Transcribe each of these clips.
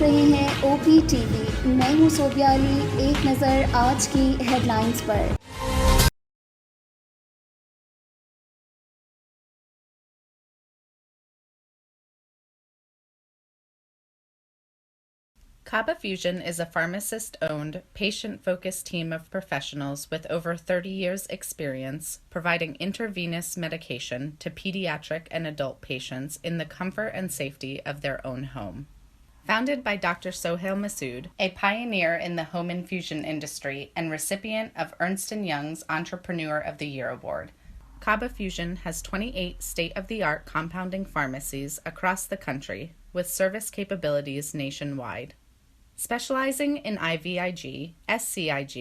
رہے ہیں OPTV. میں ہوں صوبیہ علی. ایک نظر آج کی ہیڈ لائنز پر. Kaba Fusion is a pharmacist-owned, patient-focused team of professionals with over 30 years' experience providing intravenous medication to pediatric and adult patients in the comfort and safety of their own home. Founded by Dr. Sohail Masood, a pioneer in the home infusion industry and recipient of Ernst & Young's Entrepreneur of the Year Award, Kaba Fusion has 28 state-of-the-art compounding pharmacies across the country with service capabilities nationwide. Specializing in IVIG, SCIG,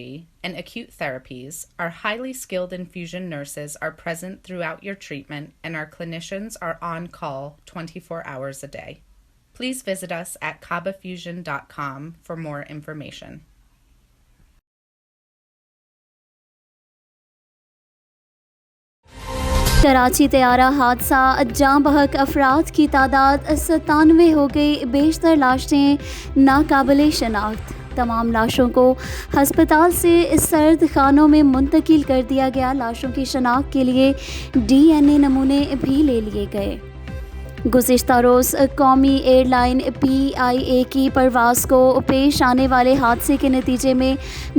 and acute therapies, our highly skilled infusion nurses are present throughout your treatment and our clinicians are on call 24 hours a day. Please visit us at kabafusion.com for more information. Karachi طیارہ حادثہ. جاں بحق افراد کی تعداد 97 ہو گئی. بیشتر لاشیں ناقابل شناخت. تمام لاشوں کو ہسپتال سے سرد خانوں میں منتقل کر دیا گیا. لاشوں کی شناخت کے لیے DNA نمونے بھی لے لیے گئے. گزشتہ روز قومی ایئر لائن PIA کی پرواز کو پیش آنے والے حادثے کے نتیجے میں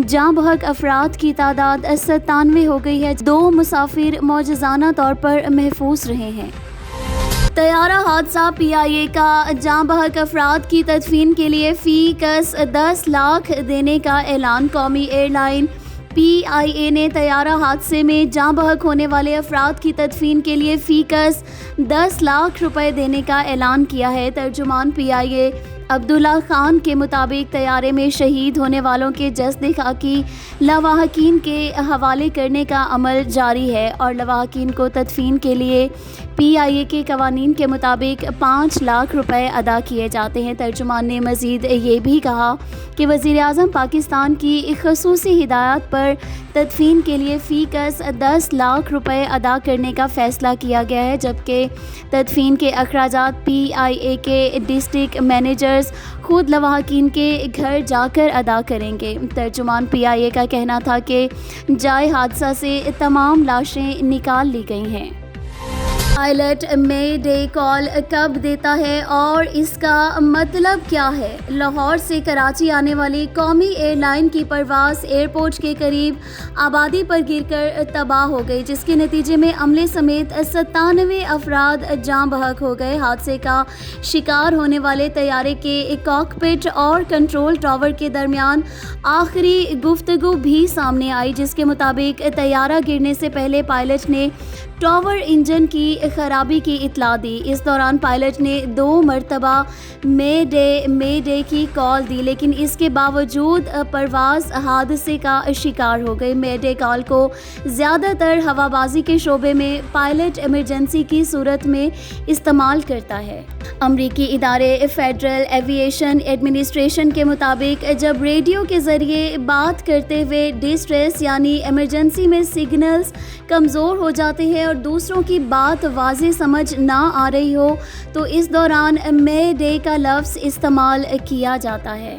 جاں بحق افراد کی تعداد 97 ہو گئی ہے. 2 مسافر معجزانہ طور پر محفوظ رہے ہیں. طیارہ حادثہ PIA کا جاں بحق افراد کی تدفین کے لیے فی کس 10 لاکھ دینے کا اعلان. قومی ایئر لائن PIA نے طیارہ حادثے میں جاں بحق ہونے والے افراد کی تدفین کے لیے فی کس 10 لاکھ روپے دینے کا اعلان کیا ہے. ترجمان PIA عبداللہ خان کے مطابق طیارے میں شہید ہونے والوں کے جسد خاکی لواحقین کے حوالے کرنے کا عمل جاری ہے اور لواحقین کو تدفین کے لیے PIA کے قوانین کے مطابق 5 لاکھ روپے ادا کیے جاتے ہیں. ترجمان نے مزید یہ بھی کہا کہ وزیر اعظم پاکستان کی خصوصی ہدایات پر تدفین کے لیے فی کس 10 لاکھ روپے ادا کرنے کا فیصلہ کیا گیا ہے، جبکہ تدفین کے اخراجات PIA کے ڈسٹرکٹ مینیجرز خود لواحقین کے گھر جا کر ادا کریں گے. ترجمان PIA کا کہنا تھا کہ جائے حادثہ سے تمام لاشیں نکال لی گئی ہیں. پائلٹ مے ڈے کال کب دیتا ہے اور اس کا مطلب کیا ہے؟ لاہور سے کراچی آنے والی قومی ایئر لائن کی پرواز ایئرپورٹ کے قریب آبادی پر گر کر تباہ ہو گئی، جس کے نتیجے میں عملے سمیت 97 افراد جاں بحق ہو گئے. حادثے کا شکار ہونے والے طیارے کے کاکپٹ اور کنٹرول ٹاور کے درمیان آخری گفتگو بھی سامنے آئی، جس کے مطابق طیارہ گرنے سے پہلے پائلٹ نے ٹاور انجن کی خرابی کی اطلاع دی. اس دوران پائلٹ نے 2 مرتبہ مے ڈے کی کال دی، لیکن اس کے باوجود پرواز حادثے کا شکار ہو گئی. مے ڈے کال کو زیادہ تر ہوا بازی کے شعبے میں پائلٹ ایمرجنسی کی صورت میں استعمال کرتا ہے. امریکی ادارے فیڈرل ایوییشن ایڈمنسٹریشن کے مطابق جب ریڈیو کے ذریعے بات کرتے ہوئے ڈسٹریس یعنی ایمرجنسی میں سگنلز کمزور ہو جاتے ہیں اور دوسروں کی بات واضح سمجھ نہ آ رہی ہو تو اس دوران مے ڈے کا لفظ استعمال کیا جاتا ہے.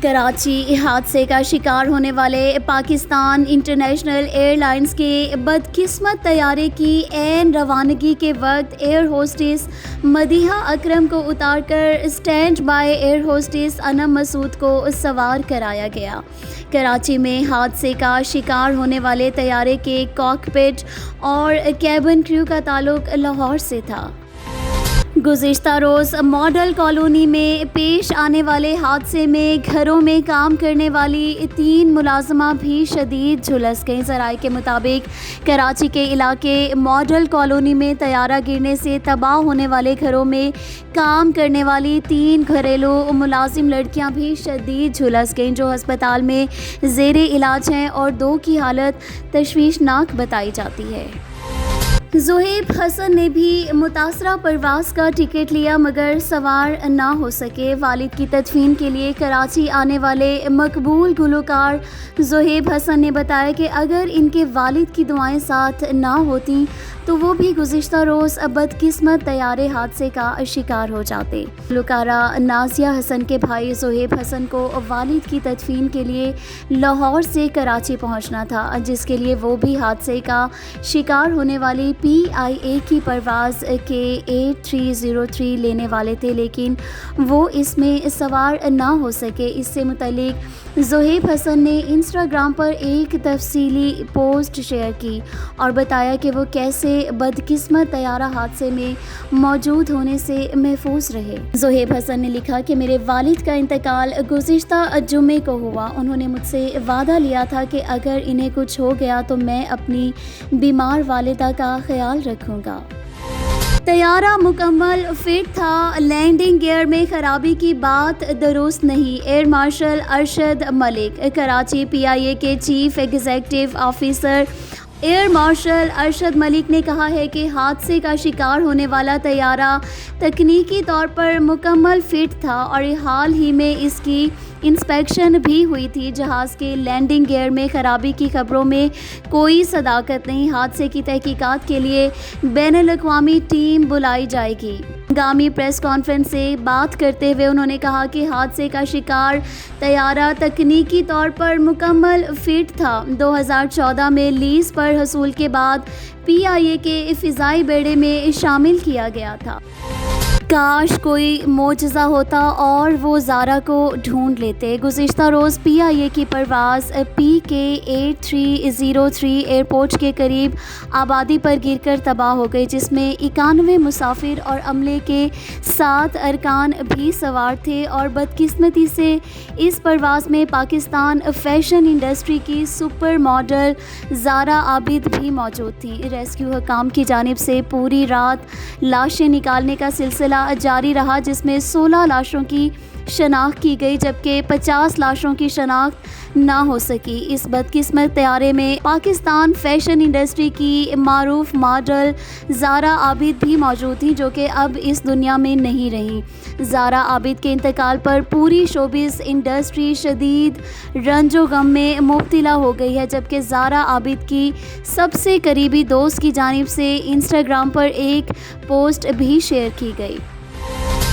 کراچی حادثے کا شکار ہونے والے پاکستان انٹرنیشنل ایئر لائنز کے بدقسمت طیارے کی عین روانگی کے وقت ایئر ہوسٹس مدیحہ اکرم کو اتار کر اسٹینڈ بائی ایئر ہوسٹس انم مسعود کو سوار کرایا گیا. کراچی میں حادثے کا شکار ہونے والے طیارے کے کاکپٹ اور کیبن کریو کا تعلق لاہور سے تھا. گزشتہ روز ماڈل کالونی میں پیش آنے والے حادثے میں گھروں میں کام کرنے والی 3 ملازمہ بھی شدید جھلس گئیں. ذرائع کے مطابق کراچی کے علاقے ماڈل کالونی میں طیارہ گرنے سے تباہ ہونے والے گھروں میں کام کرنے والی 3 گھریلو ملازم لڑکیاں بھی شدید جھلس گئیں، جو ہسپتال میں زیر علاج ہیں اور 2 کی حالت تشویشناک بتائی جاتی ہے. زہیب حسن نے بھی متاثرہ پرواز کا ٹکٹ لیا مگر سوار نہ ہو سکے. والد کی تدفین کے لیے کراچی آنے والے مقبول گلوکار زہیب حسن نے بتایا کہ اگر ان کے والد کی دعائیں ساتھ نہ ہوتیں تو وہ بھی گزشتہ روز بدقسمت طیارے حادثے کا شکار ہو جاتے۔ گلوکارہ نازیہ حسن کے بھائی زہیب حسن کو والد کی تدفین کے لیے لاہور سے کراچی پہنچنا تھا، جس کے لیے وہ بھی حادثے کا شکار ہونے والی PIA کی پرواز KA303 لینے والے تھے، لیکن وہ اس میں سوار نہ ہو سکے۔ اس سے متعلق زہیب حسن نے انسٹاگرام پر ایک تفصیلی پوسٹ شیئر کی اور بتایا کہ وہ کیسے بدقسمت طیارہ حادثے میں موجود ہونے سے محفوظ رہے۔ زہیب حسن نے لکھا کہ میرے والد کا انتقال گزشتہ جمعے کو ہوا۔ انہوں نے مجھ سے وعدہ لیا تھا کہ اگر انہیں کچھ ہو گیا تو میں اپنی بیمار والدہ کا خیال رکھوں گا۔ طیارہ مکمل فٹ تھا، لینڈنگ گیئر میں خرابی کی بات درست نہیں۔ Air marshal Arshad Malik. Karachi PIA کے chief executive officer air marshal Arshad Malik نے کہا ہے کہ حادثے کا شکار ہونے والا طیارہ تکنیکی طور پر مکمل فٹ تھا اور حال ہی میں اس کی انسپیکشن بھی ہوئی تھی۔ جہاز کے لینڈنگ گیئر میں خرابی کی خبروں میں کوئی صداقت نہیں۔ حادثے کی تحقیقات کے لیے بین الاقوامی ٹیم بلائی جائے گی۔ ہنگامی پریس کانفرنس سے بات کرتے ہوئے انہوں نے کہا کہ حادثے کا شکار طیارہ تکنیکی طور پر مکمل فٹ تھا۔ 2014 میں لیز پر حصول کے بعد PIA کے فضائی بیڑے میں شامل کیا گیا تھا۔ کاش کوئی معجزہ ہوتا اور وہ زارا کو ڈھونڈ لیتے۔ گزشتہ روز PIA کی پرواز PK8303 ایئرپورٹ کے قریب آبادی پر گر کر تباہ ہو گئی، جس میں 91 مسافر اور عملے کے 7 ارکان بھی سوار تھے، اور بدقسمتی سے اس پرواز میں پاکستان فیشن انڈسٹری کی سپر ماڈل زارا عابد بھی موجود تھیں۔ ریسکیو حکام کی جانب سے پوری رات لاشیں نکالنے کا سلسلہ جاری رہا، جس میں 16 لاشوں کی شناخت کی گئی جبکہ 50 لاشوں کی شناخت نہ ہو سکی۔ اس بدقسمت طیارے میں پاکستان فیشن انڈسٹری کی معروف ماڈل زارا عابد بھی موجود تھیں، جو کہ اب اس دنیا میں نہیں رہیں۔ زارا عابد کے انتقال پر پوری شوبز انڈسٹری شدید رنج و غم میں مبتلا ہو گئی ہے، جبکہ زارا عابد کی سب سے قریبی دوست کی جانب سے انسٹاگرام پر ایک پوسٹ بھی شیئر کی گئی۔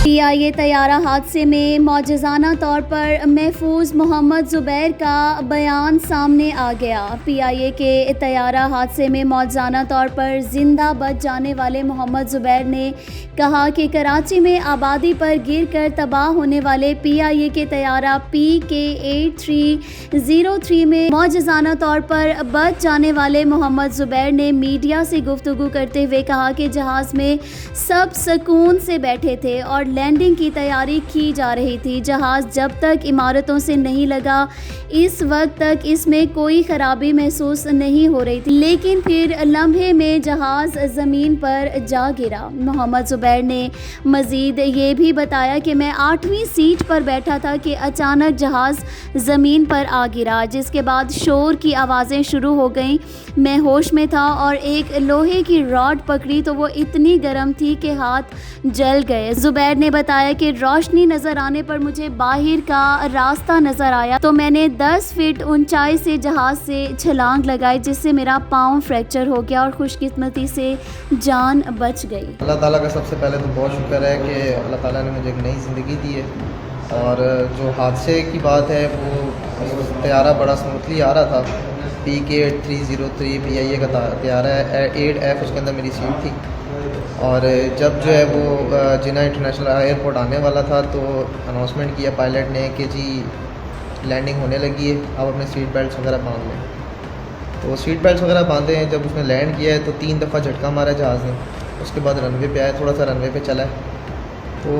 PIA طیارہ حادثے میں معجزانہ طور پر محفوظ محمد زبیر کا بیان سامنے آ گیا۔ PIA کے طیارہ حادثے میں معجزانہ طور پر زندہ بچ جانے والے محمد زبیر نے کہا کہ کراچی میں آبادی پر گر کر تباہ ہونے والے PIA کے طیارہ PK8303 میں معجزانہ طور پر بچ جانے والے محمد زبیر نے میڈیا سے گفتگو کرتے ہوئے کہا کہ جہاز میں سب سکون سے بیٹھے تھے اور لینڈنگ کی تیاری کی جا رہی تھی۔ جہاز جب تک عمارتوں سے نہیں لگا اس وقت تک اس میں کوئی خرابی محسوس نہیں ہو رہی تھی، لیکن پھر لمحے میں جہاز زمین پر جا گرا۔ محمد زبیر نے مزید یہ بھی بتایا کہ میں 8ویں سیٹ پر بیٹھا تھا کہ اچانک جہاز زمین پر آ گرا، جس کے بعد شور کی آوازیں شروع ہو گئیں۔ میں ہوش میں تھا اور ایک لوہے کی راڈ پکڑی تو وہ اتنی گرم تھی کہ ہاتھ جل گئے۔ زبیر نے بتایا کہ روشنی نظر آنے پر مجھے باہر کا راستہ نظر آیا تو میں نے 10 فٹ اونچائی سے جہاز سے چھلانگ لگائی، جس سے میرا پاؤں فریکچر ہو گیا اور خوش قسمتی سے جان بچ گئی۔ اللہ تعالیٰ کا سب سے پہلے تو بہت شکر ہے کہ اللہ تعالیٰ نے مجھے ایک نئی زندگی دی ہے، اور جو حادثے کی بات ہے وہ طیارہ بڑا اسموتھلی آ رہا تھا۔ PK8303 PIA کا طیارہ ہے، 8F اس کے اندر میری سیٹ تھی، اور جب جو ہے وہ جناح انٹرنیشنل ایئرپورٹ آنے والا تھا تو اناؤنسمنٹ کیا پائلٹ نے کہ جی لینڈنگ ہونے لگی ہے، آپ اپنے سیٹ بیلٹس وغیرہ باندھ لیں۔ تو سیٹ بیلٹس وغیرہ باندھے ہیں۔ جب اس نے لینڈ کیا ہے تو 3 دفعہ جھٹکا مارا جہاز نے، اس کے بعد رن وے پہ آیا، تھوڑا سا رن وے پہ چلا ہے، تو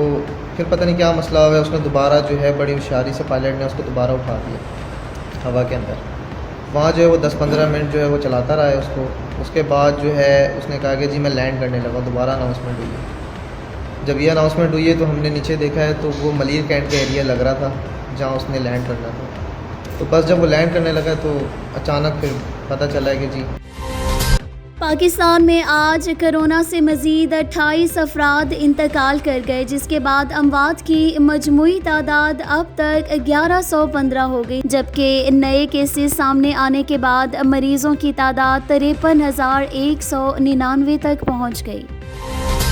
پھر پتہ نہیں کیا مسئلہ ہوا ہے، اس نے دوبارہ جو ہے بڑی ہوشیاری سے پائلٹ نے اس کو دوبارہ اٹھا دیا ہوا کے اندر۔ وہاں جو ہے وہ 10-15 منٹ جو ہے وہ چلاتا رہا ہے اس کو۔ اس کے بعد جو ہے اس نے کہا کہ جی میں لینڈ کرنے لگا، دوبارہ اناؤنسمنٹ ہوئی ہے۔ جب یہ اناؤنسمنٹ ہوئی ہے تو ہم نے نیچے دیکھا ہے تو وہ ملیر کینٹ کا ایریا لگ رہا تھا جہاں اس نے لینڈ کرنا تھا۔ تو بس جب وہ لینڈ کرنے لگا تو اچانک پھر پتہ چلا ہے کہ جی پاکستان میں آج کرونا سے مزید 28 افراد انتقال کر گئے، جس کے بعد اموات کی مجموعی تعداد اب تک 1115 ہو گئی، جبکہ نئے کیسز سامنے آنے کے بعد مریضوں کی تعداد 53,199 تک پہنچ گئی۔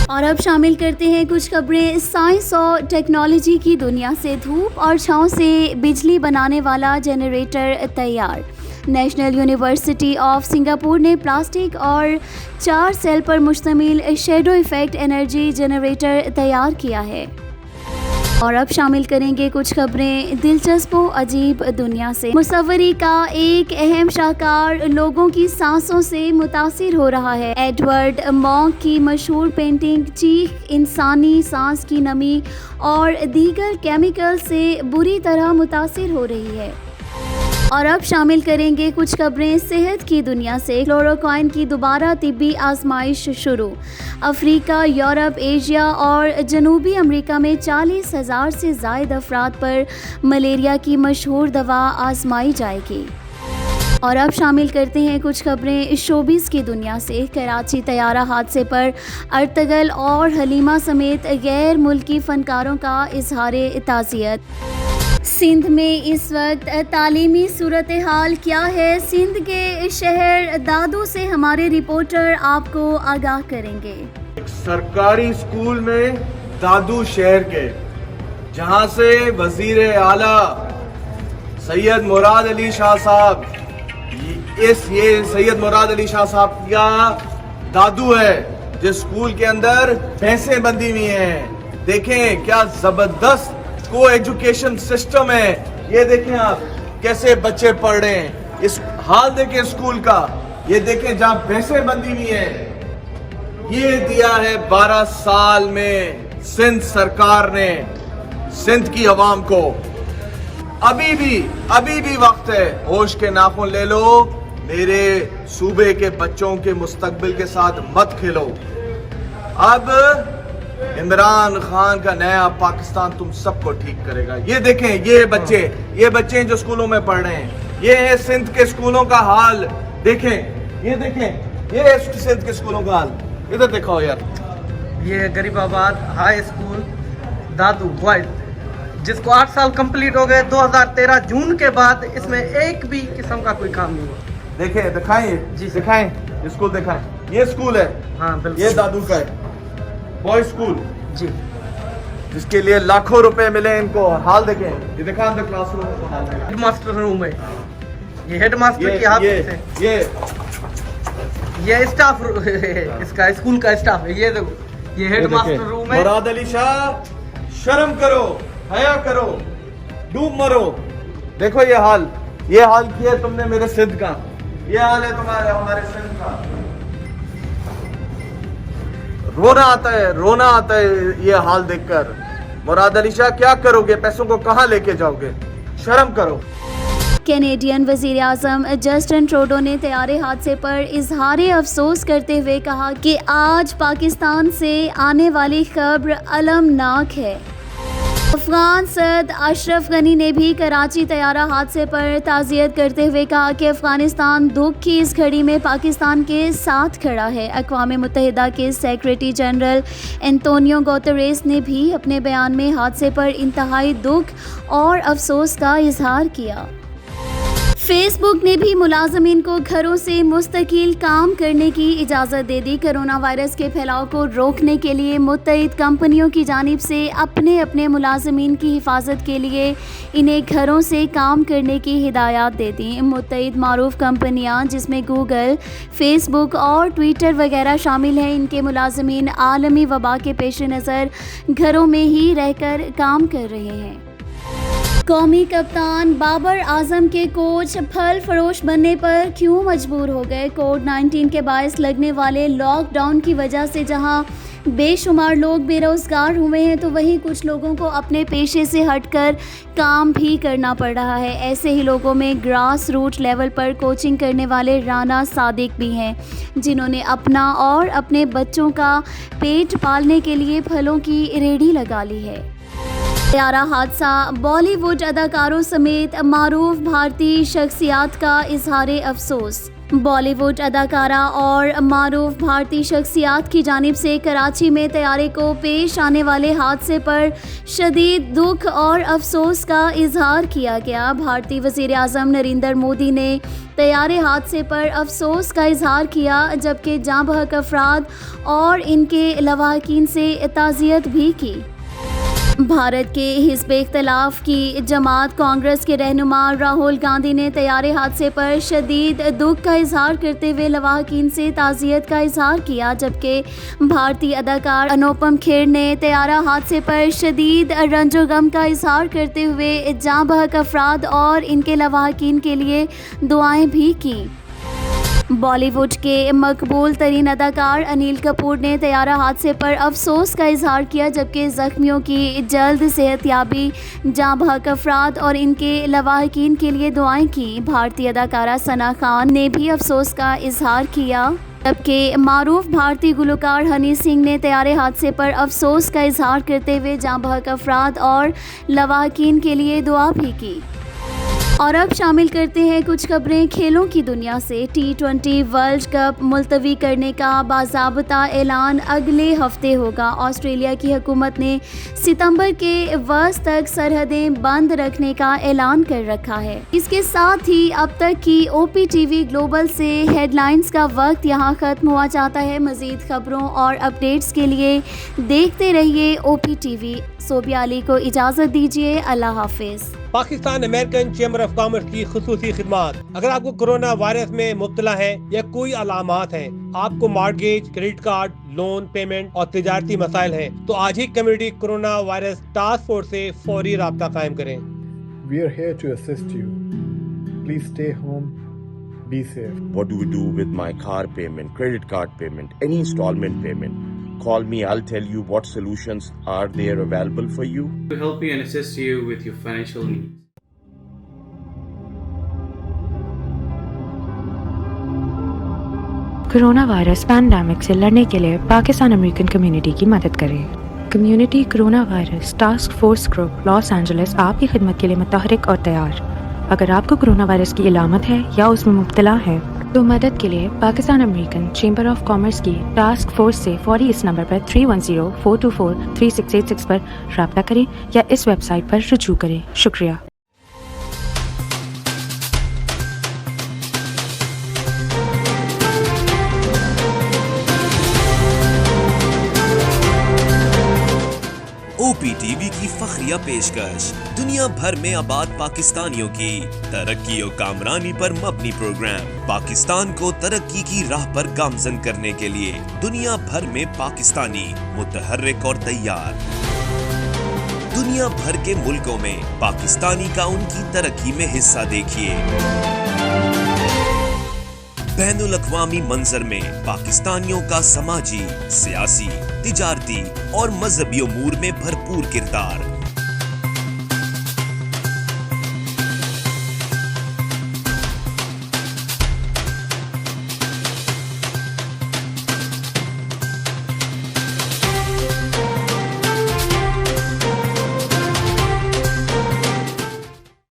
اور اب شامل کرتے ہیں کچھ خبریں سائنس اور ٹیکنالوجی کی دنیا سے۔ دھوپ اور چھاؤں سے بجلی بنانے والا جنریٹر تیار۔ نیشنل یونیورسٹی آف سنگاپور نے پلاسٹک اور 4 سیل پر مشتمل شیڈو ایفیکٹ انرجی جنریٹر تیار کیا ہے۔ اور اب شامل کریں گے کچھ خبریں دلچسپ و عجیب دنیا سے۔ مصوری کا ایک اہم شاہکار لوگوں کی سانسوں سے متاثر ہو رہا ہے۔ ایڈورڈ مونک کی مشہور پینٹنگ چیخ انسانی سانس کی نمی اور دیگر کیمیکل سے بری طرح متاثر ہو رہی ہے۔ اور اب شامل کریں گے کچھ خبریں صحت کی دنیا سے۔ کلوروکوئن کی دوبارہ طبی آزمائش شروع۔ افریقہ، یورپ، ایشیا اور جنوبی امریکہ میں 40,000 سے زائد افراد پر ملیریا کی مشہور دوا آزمائی جائے گی۔ اور اب شامل کرتے ہیں کچھ خبریں شوبز کی دنیا سے۔ کراچی طیارہ حادثے پر ارطغرل اور حلیمہ سمیت غیر ملکی فنکاروں کا اظہار تعزیت۔ سندھ میں اس وقت تعلیمی صورتحال کیا ہے؟ سندھ کے شہر دادو سے ہمارے رپورٹر آپ کو آگاہ کریں گے۔ ایک سرکاری اسکول میں دادو شہر کے، جہاں سے وزیر اعلیٰ سید مراد علی شاہ صاحب، یہ سید مراد علی شاہ صاحب کا دادو ہے، جس اسکول کے اندر بھینسیں بندھی ہوئی ہیں۔ دیکھیں کیا زبردست کو ایجوکیشن سسٹم ہے، یہ دیکھیں آپ کیسے بچے پڑھ رہے ہیں۔ اس حال دیکھیں اسکول کا، یہ دیکھیں جہاں بھینسیں بندھی ہوئی ہیں۔ یہ دیا ہے 12 سال میں سندھ سرکار نے سندھ کی عوام کو۔ ابھی بھی وقت ہے، ہوش کے ناخن لے لو، میرے صوبے کے بچوں کے مستقبل کے ساتھ مت کھیلو۔ اب عمران خان کا نیا پاکستان تم سب کو ٹھیک کرے گا۔ یہ دیکھیں یہ بچے جو اسکولوں میں پڑھ رہے ہیں، یہ ہے سندھ کے اسکولوں کا حال۔ دیکھیں یہ ہے سندھ کے اسکولوں کا حال۔ ادھر دیکھو یار، یہ غریب آباد ہائی اسکول دادو بوائز، جس کو 8 سال کمپلیٹ ہو گئے 2013 جون کے بعد، اس میں ایک بھی قسم کا کوئی کام نہیں ہوا۔ دیکھیں دکھائیں جی دکھائیں اسکول دکھائیں، یہ اسکول ہے، ہاں بالکل، یہ دادو کا ہے بوائے اسکول، جی، جس کے لیے لاکھوں روپے ملے ان کو۔ حال دیکھیں، یہ دکھا اندر کلاس روم کا حال دیکھیں۔ ہیڈ ماسٹر روم ہے، یہ ہیڈ ماسٹر کی آفس ہے، یہ اسٹاف اس کا اسکول کا اسٹاف ہے۔ یہ دیکھو یہ ہیڈ ماسٹر روم ہے۔ مراد علی شاہ، شرم کرو، حیا کرو، ڈوب مرو۔ دیکھو یہ حال کیا تم نے میرے سندھ کا، یہ حال ہے ہمارے سندھ کا۔ رونا آتا ہے یہ حال دیکھ کر۔ مراد علی شاہ کیا کرو گے؟ پیسوں کو کہاں لے کے جاؤ گے؟ شرم کرو۔ کینیڈین وزیر اعظم جسٹن ٹروڈو نے طیارے حادثے پر اظہار افسوس کرتے ہوئے کہا کہ آج پاکستان سے آنے والی خبر المناک ہے۔ افغان صدر اشرف غنی نے بھی کراچی طیارہ حادثے پر تعزیت کرتے ہوئے کہا کہ افغانستان دکھ کی اس گھڑی میں پاکستان کے ساتھ کھڑا ہے۔ اقوام متحدہ کے سیکریٹری جنرل انتونیو گوتریس نے بھی اپنے بیان میں حادثے پر انتہائی دکھ اور افسوس کا اظہار کیا۔ فیس بک نے بھی ملازمین کو گھروں سے مستقل کام کرنے کی اجازت دے دی۔ کرونا وائرس کے پھیلاؤ کو روکنے کے لیے متعدد کمپنیوں کی جانب سے اپنے ملازمین کی حفاظت کے لیے انہیں گھروں سے کام کرنے کی ہدایات دے دیں۔ متعدد معروف کمپنیاں جس میں گوگل، فیس بک اور ٹویٹر وغیرہ شامل ہیں، ان کے ملازمین عالمی وبا کے پیش نظر گھروں میں ہی رہ کر کام کر رہے ہیں۔ قومی کپتان بابر اعظم کے کوچ پھل فروش بننے پر کیوں مجبور ہو گئے؟ کووڈ-19 کے باعث لگنے والے لاک ڈاؤن کی وجہ سے جہاں بے شمار لوگ بے روزگار ہوئے ہیں تو وہیں کچھ لوگوں کو اپنے پیشے سے ہٹ کر کام بھی کرنا پڑ رہا ہے۔ ایسے ہی لوگوں میں گراس روٹ لیول پر کوچنگ کرنے والے رانا صادق بھی ہیں، جنہوں نے اپنا اور اپنے بچوں کا پیٹ پالنے کے لیے پھلوں کی ریڑھی لگا لی ہے۔ طیارہ حادثہ، بالی ووڈ اداکاروں سمیت معروف بھارتی شخصیات کا اظہار افسوس۔ بالی ووڈ اداکارہ اور معروف بھارتی شخصیات کی جانب سے کراچی میں طیارے کو پیش آنے والے حادثے پر شدید دکھ اور افسوس کا اظہار کیا گیا۔ بھارتی وزیر اعظم نریندر مودی نے طیارے حادثے پر افسوس کا اظہار کیا، جبکہ جاں بحق افراد اور ان کے لواحقین سے تعزیت بھی کی۔ بھارت کے حزب اختلاف کی جماعت کانگریس کے رہنما راہل گاندھی نے طیارے حادثے پر شدید دکھ کا اظہار کرتے ہوئے لواحقین سے تعزیت کا اظہار کیا، جبکہ بھارتی اداکار انوپم کھیر نے طیارہ حادثے پر شدید رنج و غم کا اظہار کرتے ہوئے جاں بحق افراد اور ان کے لواحقین کے لیے دعائیں بھی کیں۔ بالی ووڈ کے مقبول ترین اداکار انیل کپور نے طیارہ حادثے پر افسوس کا اظہار کیا، جبکہ زخمیوں کی جلد صحت یابی، جاں بحق افراد اور ان کے لواحقین کے لیے دعائیں کی۔ بھارتی اداکارہ ثنا خان نے بھی افسوس کا اظہار کیا، جبکہ معروف بھارتی گلوکار ہنی سنگھ نے طیارے حادثے پر افسوس کا اظہار کرتے ہوئے جاں بحق افراد اور لواحقین کے لیے دعا بھی کی۔ اور اب شامل کرتے ہیں کچھ خبریں کھیلوں کی دنیا سے۔ T20 ورلڈ کپ ملتوی کرنے کا باضابطہ اعلان اگلے ہفتے ہوگا۔ آسٹریلیا کی حکومت نے ستمبر کے وسط تک سرحدیں بند رکھنے کا اعلان کر رکھا ہے۔ اس کے ساتھ ہی اب تک کی OPTV گلوبل سے ہیڈ لائنز کا وقت یہاں ختم ہوا چاہتا ہے۔ مزید خبروں اور اپڈیٹس کے لیے دیکھتے رہیے OPTV۔ صوبیہ علی کو اجازت دیجیے، اللہ حافظ۔ Pakistan American chamber of commerce کی خصوصی خدمات۔ اگر آپ کو کرونا وائرس میں مبتلا ہے یا کوئی علامات ہیں، آپ کو mortgage, credit card, loan payment اور تجارتی مسائل ہیں، تو آج ہی community coronavirus task force سے فوری رابطہ قائم کریں۔ We are here to assist you. Please stay home. Be safe. What do we do with my car payment, credit card payment, any installment payment? Call me, I'll tell you what solutions are there available for you. To help you and assist you with your financial needs. Corona virus pandemic سے لڑنے کے لیے Pakistan American community کی مدد کریں۔ Community coronavirus task force group Los Angeles آپ کی خدمت کے لیے متحرک اور تیار۔ اگر آپ کو کورونا وائرس کی علامت ہے یا اس میں مبتلا ہے تو مدد کے لیے Pakistan American chamber of commerce کی ٹاسک فورس سے فوری اس نمبر پر 310-424-3686 پر رابطہ کریں یا اس ویب سائٹ پر رجوع کریں۔ شکریہ۔ OPTV کی فخریہ پیشکش، دنیا بھر میں آباد پاکستانیوں کی ترقی و کامرانی پر مبنی پروگرام، پاکستان کو ترقی کی راہ پر گامزن کرنے کے لیے دنیا بھر میں پاکستانی متحرک اور تیار۔ دنیا بھر کے ملکوں میں پاکستانی کا ان کی ترقی میں حصہ دیکھیے۔ بین الاقوامی منظر میں پاکستانیوں کا سماجی، سیاسی، تجارتی اور مذہبی امور میں بھرپور کردار۔